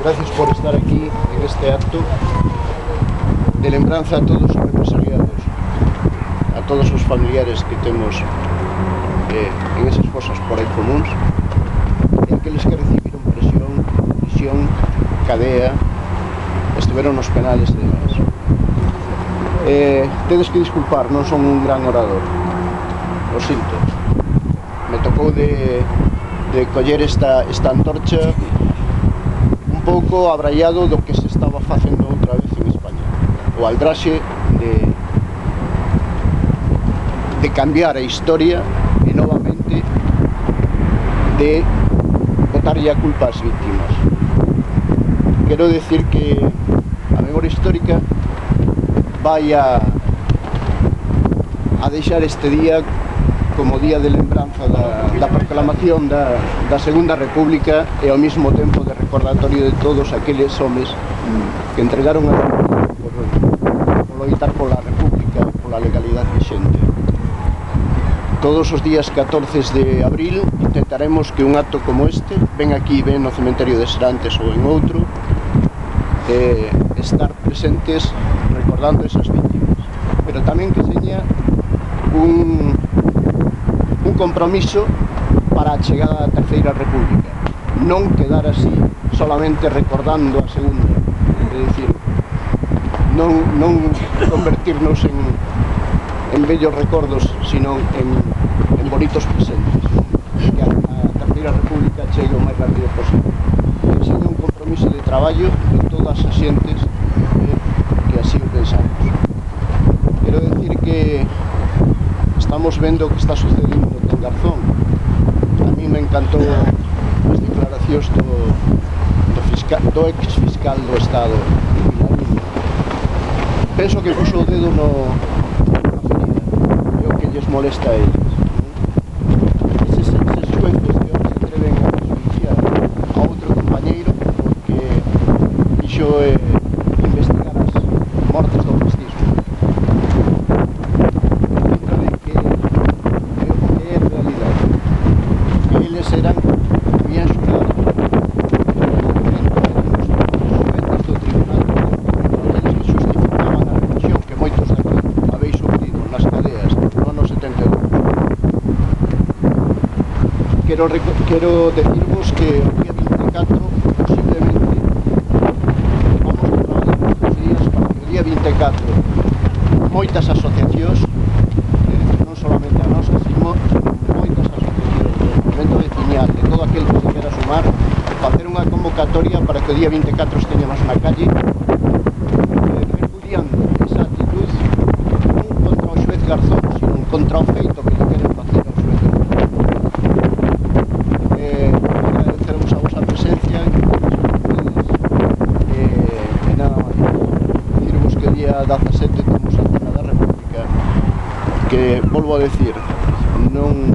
Gracias por estar aquí en este acto de lembranza a todos os represaliados, a todos os familiares que temos en esas fosas por aí comuns, e aqueles que recibiron prisión, cadea, estiveron nos penales e demais. Tedes que disculpar, non son un gran orador, o sinto. Me tocou de coller esta antorcha un pouco abraiado do que se estaba facendo outra vez en España, o aldraxe de cambiar a historia e novamente de botarlle a culpa ás víctimas. Quero decir que a memoria histórica vai a deixar este día como día de lembranza da proclamación da Segunda República e ao mesmo tempo de recordatorio de todos aqueles homes que entregaron a vida por loitar pola República e pola legalidade vixente. Todos os días 14 de abril intentaremos que un acto como este, ven aquí, ven no cementerio de Serantes ou en outro, estar presentes recordando esas víctimas, pero tamén que seña un compromiso para a chegada da Terceira República, non quedar así solamente recordando a Segunda, é dicir, non convertirnos en bellos recordos, sino en bonitos presentes, que a Terceira República chegue o máis rápido posible. Que seña un compromiso de traballo de todas as xentes que así o pensamos. Quero decir que estamos vendo o que está sucedendo en Garzón. A mí me encantou as declaracións do ex-fiscal do Estado, Vilariño. Penso que puso o dedo na ferida, e o que lles molesta a eles. Eses xueces que se atreven a prejudiciar a outro compañeiro porque quixo investigar as mortes do fascismo. Eran bien xulgados xueces do tribunal, aqueles que justificaban a represión que moitos daqui habéis sufrido nas cadeas no ano 72. Quero decirvos que o día 24 posiblemente vamos a traballar nos días para que o día 24 moitas asociacións, non solamente a nosa, sino moitas asociacións do movimento veciñal, de todo aquel que se quera sumar, facer unha convocatoria para que o día 24 esteñamos na calle repudiando esa actitud non contra o xuez Garzón, sino contra o feito que lle queren facer ao xuez Garzón. Agradeceremos a vosa presencia e nada máis. Decirvos que o día 17 temos a Cena da República, que, volvo a decir, non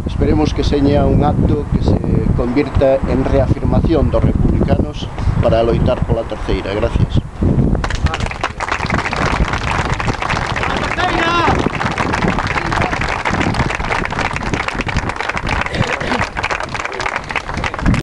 esperemos que seña un acto que se convirta en reafirmación dos republicanos para loitar pola terceira. Gracias.